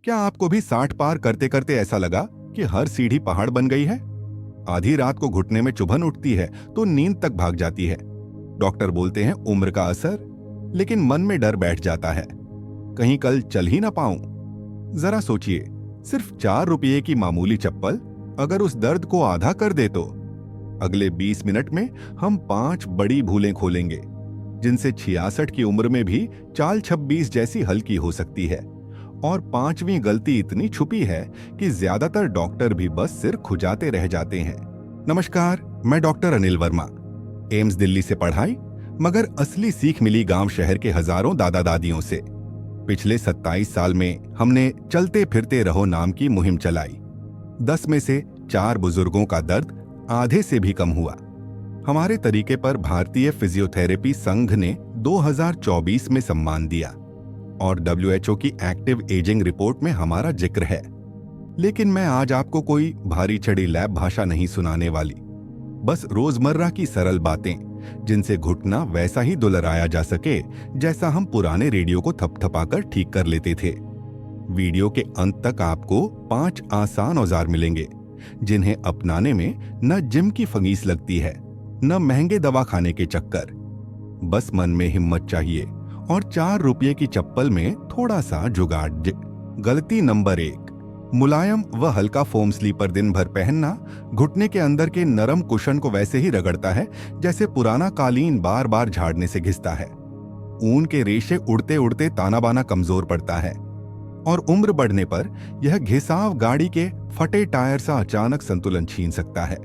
क्या आपको भी 60 पार करते करते ऐसा लगा कि हर सीढ़ी पहाड़ बन गई है? आधी रात को घुटने में चुभन उठती है तो नींद तक भाग जाती है। डॉक्टर बोलते हैं उम्र का असर, लेकिन मन में डर बैठ जाता है, कहीं कल चल ही ना पाऊं। जरा सोचिए, सिर्फ 4 रुपये की मामूली चप्पल अगर उस दर्द को आधा कर दे तो अगले 20 मिनट में हम 5 बड़ी भूलें खोलेंगे, जिनसे 66 की उम्र में भी चाल 26 जैसी हल्की हो सकती है। और 5वीं गलती इतनी छुपी है कि ज्यादातर डॉक्टर भी बस सिर खुजाते रह जाते हैं। नमस्कार, मैं डॉक्टर अनिल वर्मा। एम्स दिल्ली से पढ़ाई, मगर असली सीख मिली गांव शहर के हजारों दादा दादियों से। पिछले 27 साल में हमने चलते फिरते रहो नाम की मुहिम चलाई। 10 में से 4 बुजुर्गों का दर्द आधे से भी कम हुआ। हमारे तरीके पर भारतीय फिजियोथेरेपी संघ ने 2024 में सम्मान दिया और WHO की एक्टिव एजिंग रिपोर्ट में हमारा जिक्र है। लेकिन मैं आज आपको कोई भारी चढ़ी लैब भाषा नहीं सुनाने वाली, बस रोजमर्रा की सरल बातें, जिनसे घुटना वैसा ही दुलराया जा सके जैसा हम पुराने रेडियो को थपथपाकर ठीक कर लेते थे। वीडियो के अंत तक आपको 5 आसान औजार मिलेंगे, जिन्हें अपनाने में न जिम की फंगीस लगती है, न महंगे दवा खाने के चक्कर। बस मन में हिम्मत चाहिए और 4 रुपये की चप्पल में थोड़ा सा जुगाड़। गलती नंबर 1, मुलायम व हल्का फोम स्लीपर दिन भर पहनना घुटने के अंदर के नरम कुशन को वैसे ही रगड़ता है जैसे पुराना कालीन बार बार झाड़ने से घिसता है। ऊन के रेशे उड़ते उड़ते ताना बाना कमजोर पड़ता है और उम्र बढ़ने पर यह घिसाव गाड़ी के फटे टायर सा अचानक संतुलन छीन सकता है।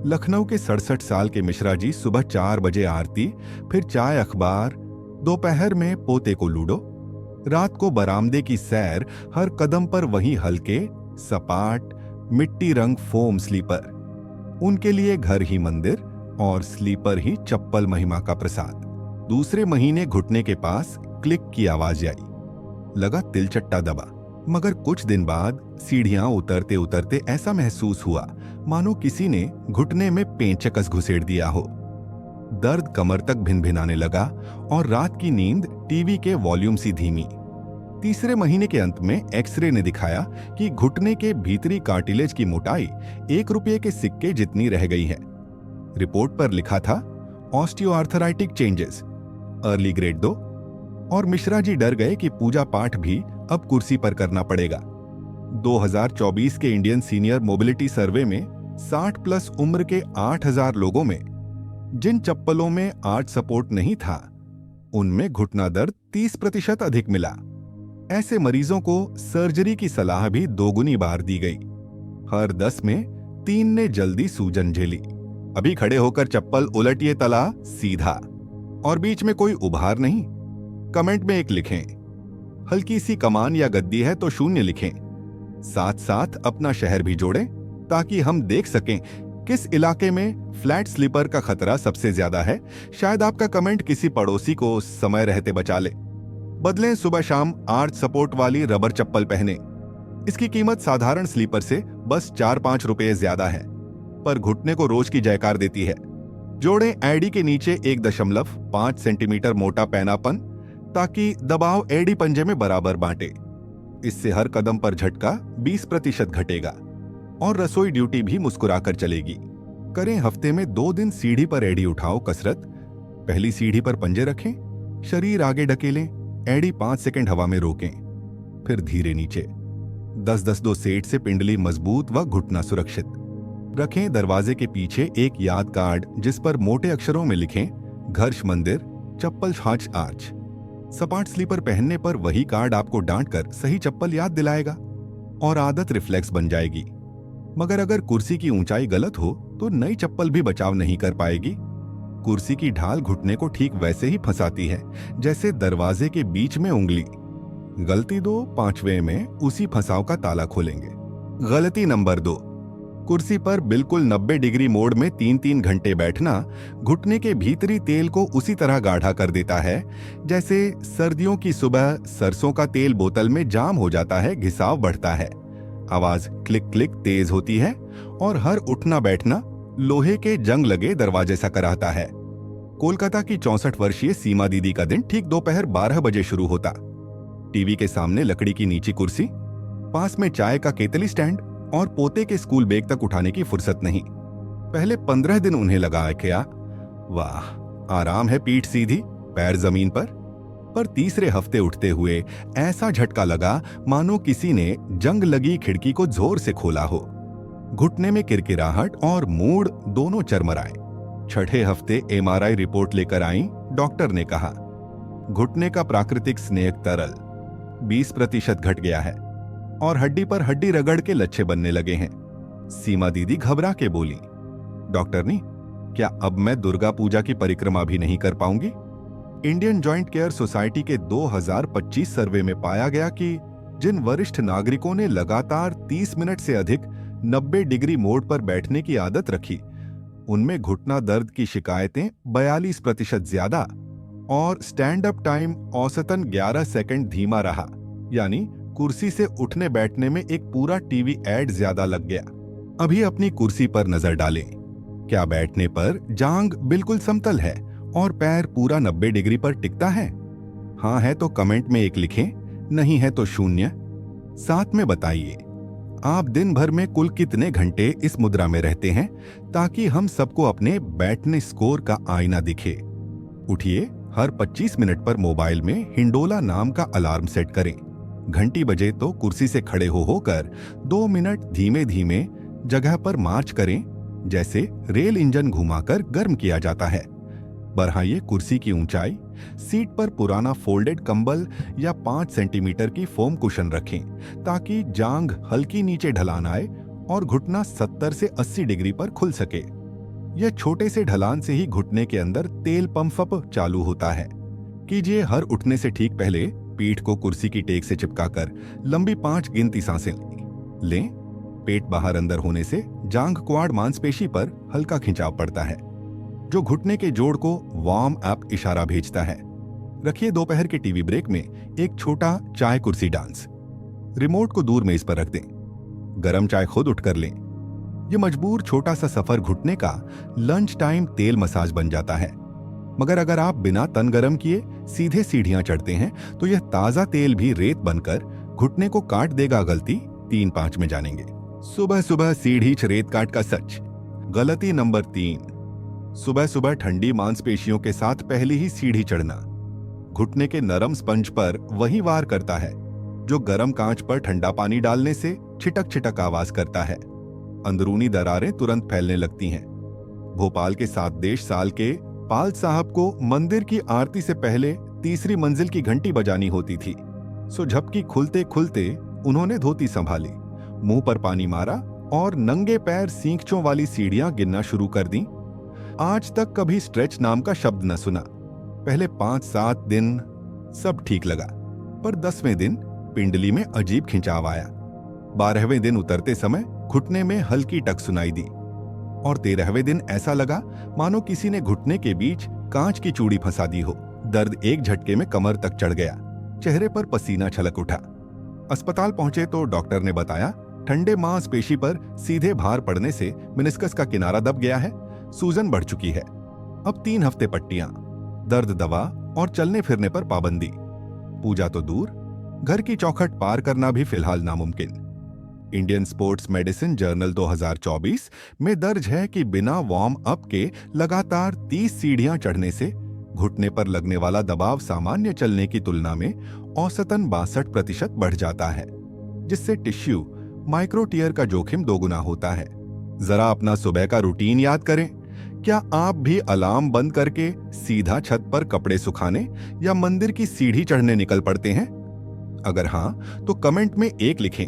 लखनऊ के 67 साल के मिश्रा जी सुबह 4 बजे आरती, फिर चाय अखबार, दोपहर में पोते को लूडो, रात को बरामदे की सैर, हर कदम पर वही हल्के सपाट मिट्टी रंग फोम स्लीपर। उनके लिए घर ही मंदिर और स्लीपर ही चप्पल महिमा का प्रसाद। दूसरे महीने घुटने के पास क्लिक की आवाज आई, लगा तिलचट्टा दबा, मगर कुछ दिन बाद सीढ़ियां उतरते उतरते ऐसा महसूस हुआ मानो किसी ने घुटने में पेंचकस घुसेड़ दिया हो। दर्द कमर तक भिनभिनाने लगा और रात की नींद टीवी के वॉल्यूम सी धीमी। तीसरे महीने के अंत में एक्सरे ने दिखाया कि घुटने के भीतरी कार्टिलेज की मोटाई 1 रुपये के सिक्के जितनी रह गई है। रिपोर्ट पर लिखा था ऑस्टियोआर्थराइटिक चेंजेस, अर्ली ग्रेड 2। और मिश्रा जी डर गए कि पूजा पाठ भी अब कुर्सी पर करना पड़ेगा। 2024 के इंडियन सीनियर मोबिलिटी सर्वे में 60 प्लस उम्र के 8000 लोगों में जिन चप्पलों में आर्च सपोर्ट नहीं था, उनमें घुटना दर्द 30% अधिक मिला। ऐसे मरीजों को सर्जरी की सलाह भी 2 गुनी बार दी गई। हर 10 में 3 ने जल्दी सूजन झेली। अभी खड़े होकर चप्पल उलटिए तला सीधा, और बीच में कोई उभार नहीं। कमेंट में 1 लिखें, हल्की सी कमान या गद्दी है तो 0 लिखें। साथ साथ अपना शहर भी जोड़ें ताकि हम देख सकें किस इलाके में फ्लैट स्लीपर का खतरा सबसे ज्यादा है। शायद आपका कमेंट किसी पड़ोसी को समय रहते बचा ले। बदलें सुबह शाम आर्च सपोर्ट वाली रबर चप्पल पहने। इसकी कीमत साधारण स्लीपर से बस 4-5 रुपये ज्यादा है, पर घुटने को रोज की जयकार देती है। जोड़ें एडी के नीचे 1.5 सेंटीमीटर मोटा पैनापन, ताकि दबाव एडी पंजे में बराबर बांटे। इससे हर कदम पर झटका 20% घटेगा और रसोई ड्यूटी भी मुस्कुराकर चलेगी। करें हफ्ते में 2 दिन सीढ़ी पर एडी उठाओ कसरत। पहली सीढ़ी पर पंजे रखें, शरीर आगे ढकेलें, एडी 5 सेकंड हवा में रोकें, फिर धीरे नीचे। 10-10 सेट से पिंडली मजबूत व घुटना सुरक्षित रखें। दरवाजे के पीछे एक याद कार्ड जिस पर मोटे अक्षरों में लिखें घर्ष मंदिर चप्पल छाछ आर्च। सपाट स्लीपर पहनने पर वही कार्ड आपको डांटकर सही चप्पल याद दिलाएगा और आदत रिफ्लेक्स बन जाएगी। मगर अगर कुर्सी की ऊंचाई गलत हो तो नई चप्पल भी बचाव नहीं कर पाएगी। कुर्सी की ढाल घुटने को ठीक वैसे ही फंसाती है जैसे दरवाजे के बीच में उंगली। गलती 2, 5वें में उसी फंसाव का ताला खोलेंगे। गलती नंबर 2, कुर्सी पर बिल्कुल 90 डिग्री मोड़ में 3-3 घंटे बैठना घुटने के भीतरी तेल को उसी तरह गाढ़ा कर देता है जैसे सर्दियों की सुबह सरसों का तेल बोतल में जाम हो जाता है, घिसाव बढ़ता है, आवाज क्लिक क्लिक तेज होती है और हर उठना बैठना लोहे के जंग लगे दरवाजे सा कराता है। कोलकाता की 64 वर्षीय सीमा दीदी का दिन ठीक दोपहर 12 बजे शुरू होता। टीवी के सामने लकड़ी की नीची कुर्सी, पास में चाय का केतली स्टैंड और पोते के स्कूल बैग तक उठाने की फुर्सत नहीं। पहले 15 दिन उन्हें लगा क्या वाह, आराम है, पीठ सीधी, पैर जमीन पर तीसरे हफ्ते उठते हुए ऐसा झटका लगा मानो किसी ने जंग लगी खिड़की को जोर से खोला हो। घुटने में किरकिराहट और मूड दोनों चरमराए। छठे हफ्ते एमआरआई रिपोर्ट लेकर आई। डॉक्टर ने कहा घुटने का प्राकृतिक स्नेह तरल 20% घट गया है और हड्डी पर हड्डी रगड़ के लच्छे बनने लगे हैं। सीमा दीदी घबरा के बोली, डॉक्टर नी, क्या अब मैं दुर्गा पूजा की परिक्रमा भी नहीं कर पाऊंगी? इंडियन जॉइंट केयर सोसाइटी के 2025 सर्वे में पाया गया कि जिन वरिष्ठ नागरिकों ने लगातार 30 मिनट से अधिक 90 डिग्री मोड पर बैठने की आदत रखी, उनमें घुटना दर्द की शिकायतें 42% ज्यादा और स्टैंड अप टाइम औसतन 11 सेकंड धीमा रहा, यानी कुर्सी से उठने बैठने में एक पूरा टीवी एड ज्यादा लग गया। अभी अपनी कुर्सी पर नजर डालें, क्या बैठने पर जांघ बिल्कुल समतल है और पैर पूरा 90 डिग्री पर टिकता है? हाँ है तो कमेंट में 1 लिखें, नहीं है तो 0। साथ में बताइए आप दिन भर में कुल कितने घंटे इस मुद्रा में रहते हैं, ताकि हम सबको अपने बैठने स्कोर का आईना दिखे। उठिए, हर 25 मिनट पर मोबाइल में हिंडोला नाम का अलार्म सेट करें। घंटी बजे तो कुर्सी से खड़े होकर 2 मिनट धीमे धीमे जगह पर मार्च करें, जैसे रेल इंजन घुमाकर गर्म किया जाता है। बढ़ाइए कुर्सी की ऊंचाई, सीट पर पुराना फोल्डेड कंबल या 5 सेंटीमीटर की फोम कुशन रखें, ताकि जांघ हल्की नीचे ढलान आए और घुटना 70 से 80 डिग्री पर खुल सके। यह छोटे से ढलान से ही घुटने के अंदर तेल पंप चालू होता है। कीजिए हर उठने से ठीक पहले पीठ को कुर्सी की टेक से चिपकाकर लंबी 5 गिनती सांसें लें। पेट बाहर अंदर होने से जांघ क्वाड मांसपेशी पर हल्का खिंचाव पड़ता है, जो घुटने के जोड़ को वार्म अप इशारा भेजता है। रखिए दोपहर के टीवी ब्रेक में एक छोटा चाय कुर्सी डांस। रिमोट को दूर मेज पर रख दें, गरम चाय खुद उठकर लें। यह मजबूर छोटा सा सफर घुटने का लंच टाइम तेल मसाज बन जाता है। मगर अगर आप बिना तन गरम किए सीधे सीढ़ियां चढ़ते हैं, तो यह ताजा तेल भी रेत बनकर घुटने को काट देगा। गलती 3-5 में जानेंगे। सुबह सुबह सीढ़ी रेत काट का सच। गलती नंबर 3, सुबह सुबह ठंडी मांसपेशियों के साथ पहली ही सीढ़ी चढ़ना घुटने के नरम स्पंज पर वही वार करता है जो गर्म कांच पर ठंडा पानी डालने से छिटक छिटक आवाज करता है। अंदरूनी दरारें तुरंत फैलने लगती हैं। भोपाल के 7 देश साल के पाल साहब को मंदिर की आरती से पहले तीसरी मंजिल की घंटी बजानी होती थी। सो झपकी खुलते खुलते उन्होंने धोती संभाली, मुंह पर पानी मारा और नंगे पैर सींखचों वाली सीढ़ियां गिनना शुरू कर दी। आज तक कभी स्ट्रेच नाम का शब्द न सुना। पहले 5-7 दिन सब ठीक लगा, पर 10वें दिन पिंडली में अजीब खिंचाव आया। 12वें दिन उतरते समय घुटने में हल्की टक सुनाई दी और 13वें दिन ऐसा लगा मानो किसी ने घुटने के बीच कांच की चूड़ी फंसा दी हो। दर्द एक झटके में कमर तक चढ़ गया, चेहरे पर पसीना छलक उठा। अस्पताल पहुंचे तो डॉक्टर ने बताया ठंडे मांसपेशी पर सीधे भार पड़ने से मेनिस्कस का किनारा दब गया है, सूजन बढ़ चुकी है। अब 3 हफ्ते पट्टियां, दर्द दवा और चलने फिरने पर पाबंदी। पूजा तो दूर, घर की चौखट पार करना भी फिलहाल नामुमकिन। इंडियन स्पोर्ट्स मेडिसिन जर्नल 2024 में दर्ज है कि बिना वार्म अप के लगातार 30 सीढ़ियां चढ़ने से घुटने पर लगने वाला दबाव सामान्य चलने की तुलना में औसतन 62% बढ़ जाता है, जिससे टिश्यू माइक्रो टीयर का जोखिम 2 गुना होता है। जरा अपना सुबह का रूटीन याद करें। क्या आप भी अलार्म बंद करके सीधा छत पर कपड़े सुखाने या मंदिर की सीढ़ी चढ़ने निकल पड़ते हैं? अगर हां, तो कमेंट में 1 लिखें,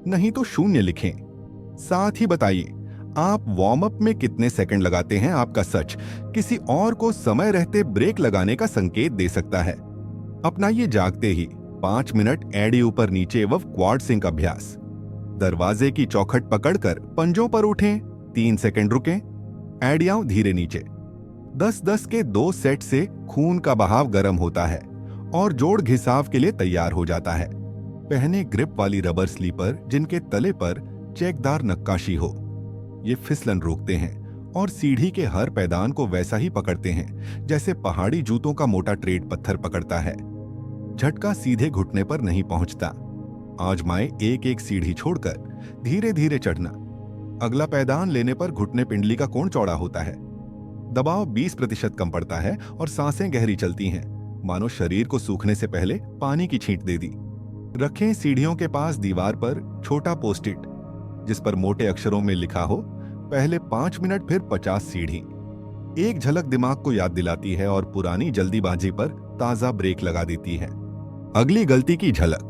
नहीं तो 0 लिखें। साथ ही बताइए आप वार्म अप में कितने सेकंड लगाते हैं। आपका सच किसी और को समय रहते ब्रेक लगाने का संकेत दे सकता है। अपनाइए जागते ही 5 मिनट एड़ी ऊपर नीचे व क्वाड सिंक अभ्यास। दरवाजे की चौखट पकड़कर पंजों पर उठें, 3 सेकंड रुकें, एड़ियां धीरे नीचे। 10-10 के 2 सेट से खून का बहाव गर्म होता है और जोड़ घिसाव के लिए तैयार हो जाता है। पहने ग्रिप वाली रबर स्लीपर जिनके तले पर चेकदार नक्काशी हो। ये फिसलन रोकते हैं और सीढ़ी के हर पैदान को वैसा ही पकड़ते हैं जैसे पहाड़ी जूतों का मोटा ट्रेड पत्थर पकड़ता है। झटका सीधे घुटने पर नहीं पहुंचता। आजमाएं एक एक सीढ़ी छोड़कर धीरे धीरे चढ़ना। अगला पैदान लेने पर घुटने पिंडली का कोण चौड़ा होता है, दबाव 20% कम पड़ता है और सांसें गहरी चलती हैं, मानो शरीर को सूखने से पहले पानी की छींट दे दी। रखें सीढ़ियों के पास दीवार पर छोटा पोस्ट-इट, जिस पर मोटे अक्षरों में लिखा हो पहले 5 मिनट फिर 50 सीढ़ी। एक झलक दिमाग को याद दिलाती है और पुरानी जल्दीबाजी पर ताजा ब्रेक लगा देती है। अगली गलती की झलक।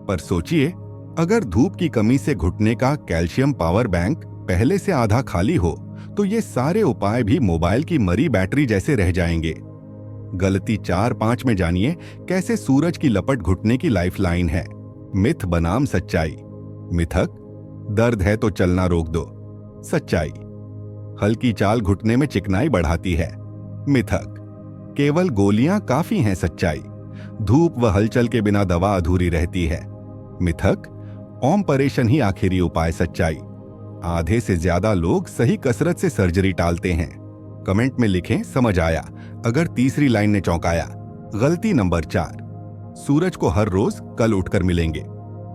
पर सोचिए, अगर धूप की कमी से घुटने का कैल्शियम पावर बैंक पहले से आधा खाली हो तो ये सारे उपाय भी मोबाइल की मरी बैटरी जैसे रह जाएंगे। गलती 4-5 में जानिए कैसे सूरज की लपट घुटने की लाइफलाइन है। मिथ बनाम सच्चाई। मिथक, दर्द है तो चलना रोक दो। सच्चाई, हल्की चाल घुटने में चिकनाई बढ़ाती है। मिथक, केवल गोलियां काफी हैं। सच्चाई, धूप व हलचल के बिना दवा अधूरी रहती है। मिथक, ऑपरेशन ही आखिरी उपाय। सच्चाई, आधे से ज्यादा लोग सही कसरत से सर्जरी टालते हैं। कमेंट में लिखें समझ आया अगर तीसरी लाइन ने चौंकाया। गलती नंबर 4, सूरज को हर रोज कल उठकर मिलेंगे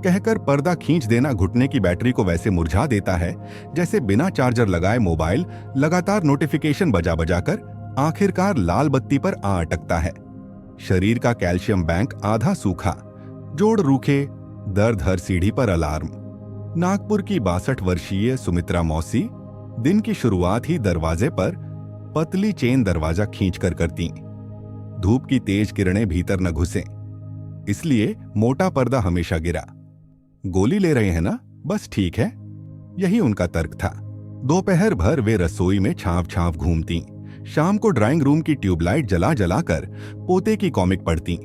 कहकर पर्दा खींच देना घुटने की बैटरी को वैसे मुरझा देता है जैसे बिना चार्जर लगाए मोबाइल लगातार नोटिफिकेशन बजा बजाकर आखिरकार लाल बत्ती पर आ अटकता है। शरीर का कैल्शियम बैंक आधा सूखा, जोड़ रूखे, दर्द हर सीढ़ी पर अलार्म। नागपुर की 62 वर्षीय सुमित्रा मौसी दिन की शुरुआत ही दरवाजे पर पतली चेन दरवाजा खींचकर करती। धूप की तेज किरणें भीतर न घुसें, इसलिए मोटा पर्दा हमेशा गिरा। गोली ले रहे हैं ना, बस ठीक है, यही उनका तर्क था। दोपहर भर वे रसोई में छांव छांव घूमती, शाम को ड्राइंग रूम की ट्यूबलाइट जला जलाकर पोते की कॉमिक पढ़ती,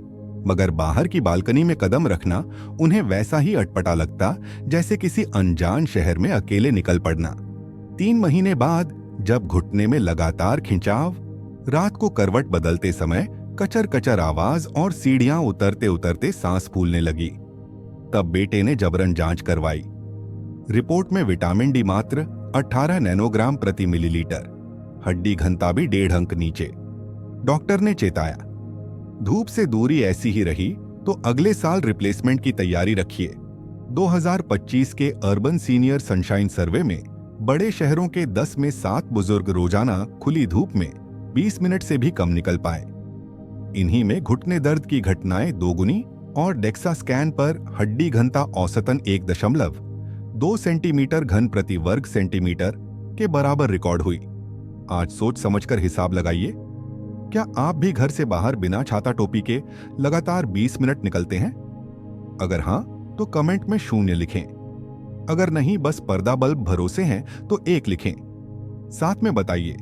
मगर बाहर की बालकनी में कदम रखना उन्हें वैसा ही अटपटा लगता जैसे किसी अनजान शहर में अकेले निकल पड़ना। 3 महीने बाद जब घुटने में लगातार खिंचाव, रात को करवट बदलते समय कचर कचर आवाज और सीढ़ियां उतरते उतरते सांस फूलने लगी, तब बेटे ने जबरन जांच करवाई। रिपोर्ट में विटामिन डी मात्र 18 नैनोग्राम प्रति मिलीलीटर, हड्डी घनता भी 1.5 अंक नीचे। डॉक्टर ने चेताया, धूप से दूरी ऐसी ही रही तो अगले साल रिप्लेसमेंट की तैयारी रखिए। 2025 के अर्बन सीनियर सनशाइन सर्वे में बड़े शहरों के 10 में 7 बुजुर्ग रोजाना खुली धूप में 20 मिनट से भी कम निकल पाए। इन्हीं में घुटने दर्द की घटनाएं दोगुनी और डेक्सा स्कैन पर हड्डी घनता औसतन 1.2 सेंटीमीटर घन प्रति वर्ग सेंटीमीटर के बराबर रिकॉर्ड हुई। आज सोच समझकर हिसाब लगाइए, क्या आप भी घर से बाहर बिना छाता टोपी के लगातार 20 मिनट निकलते हैं? अगर हां तो कमेंट में 0 लिखें, अगर नहीं बस पर्दा बल्ब भरोसे हैं तो 1 लिखें। साथ में बताइए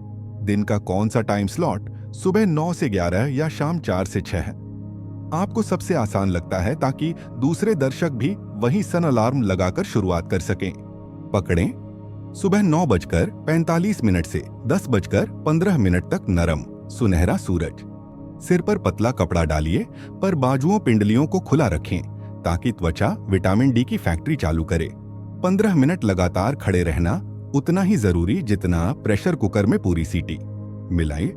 दिन का कौन सा टाइम स्लॉट सुबह 9 से 11 या शाम 4 से 6 है आपको सबसे आसान लगता है, ताकि दूसरे दर्शक भी वही सन अलार्म लगाकर शुरुआत कर सकें। पकड़ें, सुबह 9:45 से 10:15 तक नरम सुनहरा सूरज। सिर पर पतला कपड़ा डालिए, पर बाजुओं पिंडलियों को खुला रखें ताकि त्वचा विटामिन डी की फैक्ट्री चालू करे। 15 मिनट लगातार खड़े रहना उतना ही जरूरी जितना प्रेशर कुकर में पूरी सीटी। मिलाइए,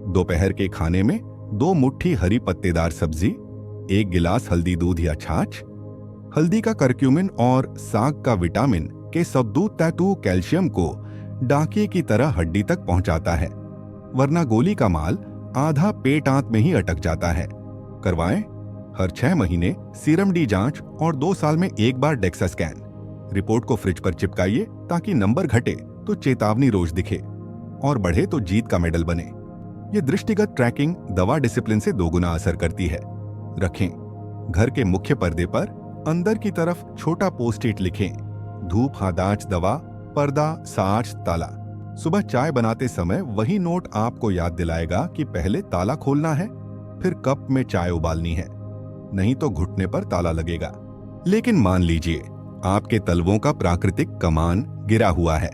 दोपहर के खाने में 2 मुट्ठी हरी पत्तेदार सब्जी, 1 गिलास हल्दी दूध या छाछ। हल्दी का करक्यूमिन और साग का विटामिन के सबदूत तैतू कैल्शियम को डाकिये की तरह हड्डी तक पहुंचाता है, वरना गोली का माल आधा पेट आंत में ही अटक जाता है। करवाएं हर 6 महीने सीरम डी जांच और 2 साल में 1 बार डेक्सा स्कैन। रिपोर्ट को फ्रिज पर चिपकाइए ताकि नंबर घटे तो चेतावनी रोज दिखे और बढ़े तो जीत का मेडल बने। ये दृष्टिगत ट्रैकिंग दवा डिसिप्लिन से 2 गुना असर करती है। रखें, घर के मुख्य पर्दे पर अंदर की तरफ छोटा पोस्ट-इट लिखें, धूप हादाच दवा, पर्दा साच ताला। सुबह चाय बनाते समय वही नोट आपको याद दिलाएगा कि पहले ताला खोलना है, फिर कप में चाय उबालनी है, नहीं तो घुटने पर ताला लगेगा। लेकिन मान लीजिए आपके तलवों का प्राकृतिक कमान गिरा हुआ है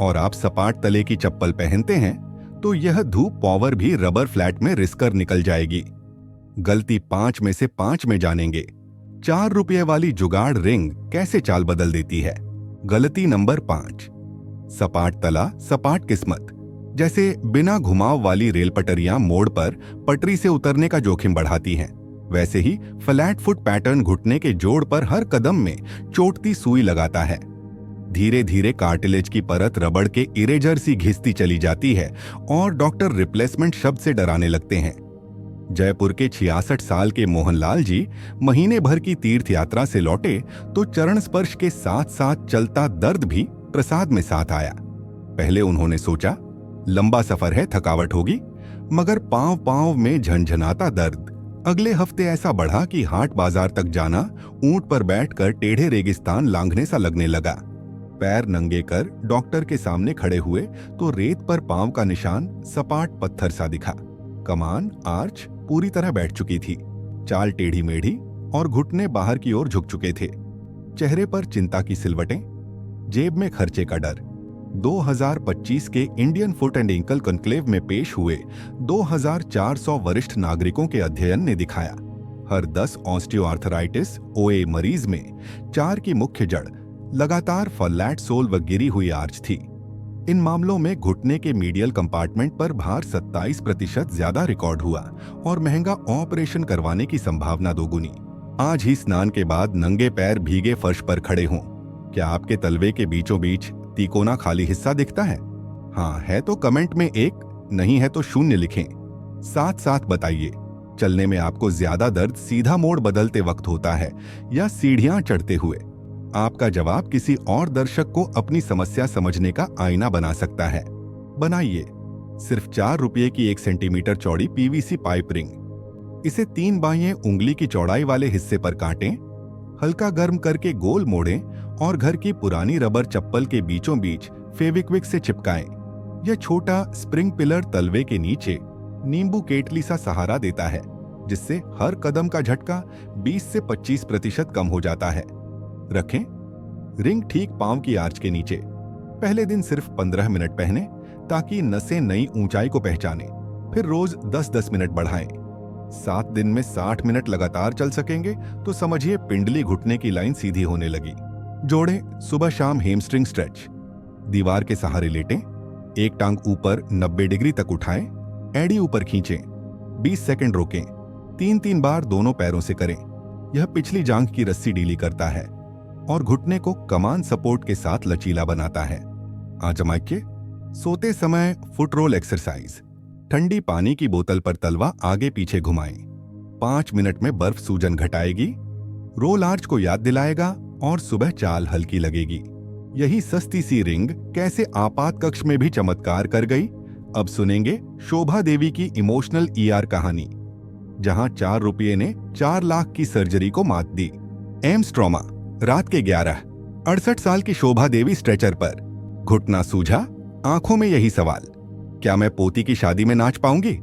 और आप सपाट तले की चप्पल पहनते हैं, तो यह धूप पावर भी रबर फ्लैट में रिस्क कर निकल जाएगी। गलती 5 में से 5 में जानेंगे, 4 रुपये वाली जुगाड़ रिंग कैसे चाल बदल देती है। गलती नंबर 5, सपाट तला सपाट किस्मत। जैसे बिना घुमाव वाली रेल पटरियां मोड़ पर पटरी से उतरने का जोखिम बढ़ाती हैं, वैसे ही फ्लैट फुट पैटर्न घुटने के जोड़ पर हर कदम में चोटती सुई लगाता है। धीरे धीरे कार्टिलेज की परत रबड़ के इरेजर सी घिसती चली जाती है और डॉक्टर रिप्लेसमेंट शब्द से डराने लगते हैं। जयपुर के 66 साल के मोहनलाल जी महीने भर की तीर्थ यात्रा से लौटे तो चरण स्पर्श के साथ साथ चलता दर्द भी प्रसाद में साथ आया। पहले उन्होंने सोचा लंबा सफर है, थकावट होगी, मगर पांव पांव में झनझनाता दर्द अगले हफ्ते ऐसा बढ़ा कि हाट बाजार तक जाना ऊंट पर बैठकर टेढ़े रेगिस्तान लांघने सा लगने लगा। पैर नंगे कर डॉक्टर के सामने खड़े हुए तो रेत पर पांव का निशान सपाट पत्थर सा दिखा। कमान आर्च पूरी तरह बैठ चुकी थी, चाल टेढ़ी मेढ़ी और घुटने बाहर की ओर झुक चुके थे। चेहरे पर चिंता की सिलवटें, जेब में खर्चे का डर। 2025 के Indian foot and ankle conclave में पेश हुए 2400 वरिष्ठ नागरिकों के अध्ययन ने दिखाया हर 10 ऑस्टियोआर्थराइटिस ओए मरीज में 4 की मुख्य जड़ लगातार फ्लैट सोल व गिरी हुई आर्च थी। इन मामलों में घुटने के मीडियल कंपार्टमेंट पर भार 27% ज्यादा रिकॉर्ड हुआ और महंगा ऑपरेशन करवाने की संभावना दोगुनी। आज ही स्नान के बाद नंगे पैर भीगे फर्श पर खड़े हों, क्या आपके तलवे के बीचों बीच तिकोना खाली हिस्सा दिखता है? हाँ है तो कमेंट में 1, नहीं है तो 0 लिखें। साथ साथ बताइए, चलने में आपको ज्यादा दर्द सीधा मोड़ बदलते वक्त होता है या सीढ़ियां चढ़ते हुए? आपका जवाब किसी और दर्शक को अपनी समस्या समझने का आईना बना सकता है। बनाइए सिर्फ 4 रुपये की 1 सेंटीमीटर चौड़ी पीवीसी पाइप रिंग। इसे 3 बाएं उंगली की चौड़ाई वाले हिस्से पर काटें, हल्का गर्म करके गोल मोड़ें और घर की पुरानी रबर चप्पल के बीचों बीच फेविक्विक से चिपकाएं। यह छोटा स्प्रिंग पिलर तलवे के नीचे नींबू केटली सा सहारा देता है, जिससे हर कदम का झटका 20 से 25% कम हो जाता है। रखें रिंग ठीक पांव की आर्च के नीचे। पहले दिन सिर्फ 15 मिनट पहने ताकि नसें नई ऊंचाई को पहचानें, फिर रोज 10-10 मिनट बढ़ाएं। 7 दिन में 60 मिनट लगातार चल सकेंगे तो समझिए पिंडली घुटने की लाइन सीधी होने लगी। जोड़ें सुबह शाम हेमस्ट्रिंग स्ट्रेच। दीवार के सहारे लेटें, एक टांग ऊपर 90 डिग्री तक उठाएं, एड़ी ऊपर खींचें, 20 सेकंड रोकें। 3-3 बार दोनों पैरों से करें। यह पिछली जांघ की रस्सी ढीली करता है और घुटने को कमान सपोर्ट के साथ लचीला बनाता है। आजमाइए सोते समय फुट रोल एक्सरसाइज। ठंडी पानी की बोतल पर तलवा आगे पीछे घुमाएं। 5 मिनट में बर्फ सूजन घटाएगी, रोल आर्च को याद दिलाएगा और सुबह चाल हल्की लगेगी। यही सस्ती सी रिंग कैसे आपात कक्ष में भी चमत्कार कर गई, अब सुनेंगे शोभा देवी की इमोशनल ईआर कहानी, जहां 4 रुपये ने 4 लाख की सर्जरी को मात दी। AIIMS trauma. रात के 11, 68 साल की शोभा देवी स्ट्रेचर पर। घुटना सूझा, आंखों में यही सवाल, क्या मैं पोती की शादी में नाच पाऊंगी?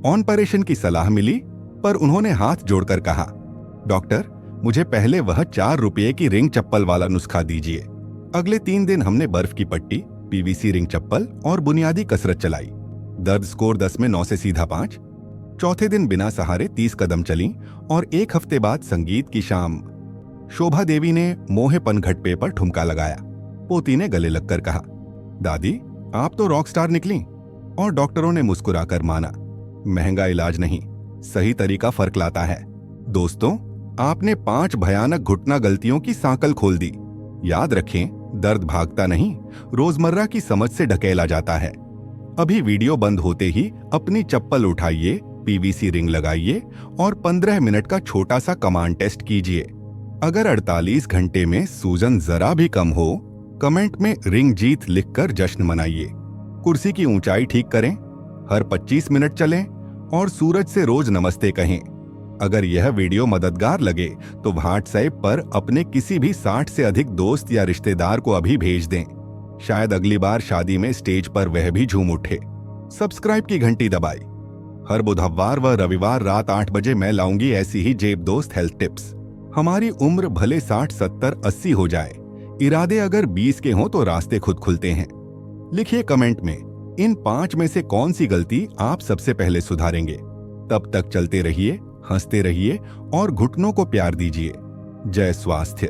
ऑपरेशन की सलाह मिली, पर उन्होंने हाथ जोड़कर कहा, डॉक्टर मुझे पहले वह 4 रुपये की रिंग चप्पल वाला नुस्खा दीजिए। अगले 3 दिन हमने बर्फ की पट्टी, पीवीसी रिंग चप्पल और बुनियादी कसरत चलाई। दर्द स्कोर 10 में 9 से सीधा 5। चौथे दिन बिना सहारे 30 कदम चली और 1 हफ्ते बाद संगीत की शाम शोभा देवी ने मोहे पनघट्टे पर ठुमका लगाया। पोती ने गले लगकर कहा, दादी आप तो रॉक स्टार निकली। और डॉक्टरों ने मुस्कुराकर माना, महंगा इलाज नहीं, सही तरीका फर्क लाता है। दोस्तों, आपने 5 भयानक घुटना गलतियों की सांकल खोल दी। याद रखें, दर्द भागता नहीं, रोजमर्रा की समझ से ढकेला जाता है। अभी वीडियो बंद होते ही अपनी चप्पल उठाइए, पीवीसी रिंग लगाइए और 15 मिनट का छोटा सा कमांड टेस्ट कीजिए। अगर 48 घंटे में सूजन जरा भी कम हो, कमेंट में रिंग जीत लिखकर जश्न मनाइए। कुर्सी की ऊंचाई ठीक करें, हर 25 मिनट चलें और सूरज से रोज नमस्ते कहें। अगर यह वीडियो मददगार लगे तो व्हाट्सएप पर अपने किसी भी 60 से अधिक दोस्त या रिश्तेदार को अभी भेज दें। शायद अगली बार शादी में स्टेज पर वह भी झूम उठे। सब्सक्राइब की घंटी दबाई। हर बुधवार व रविवार रात 8 बजे मैं लाऊंगी ऐसी ही जेब दोस्त हेल्थ टिप्स। हमारी उम्र भले 60, 70, 80 हो जाए, इरादे अगर 20 के हों तो रास्ते खुद खुलते हैं। लिखिए कमेंट में इन 5 में से कौन सी गलती आप सबसे पहले सुधारेंगे। तब तक चलते रहिए, हंसते रहिए और घुटनों को प्यार दीजिए। जय स्वास्थ्य।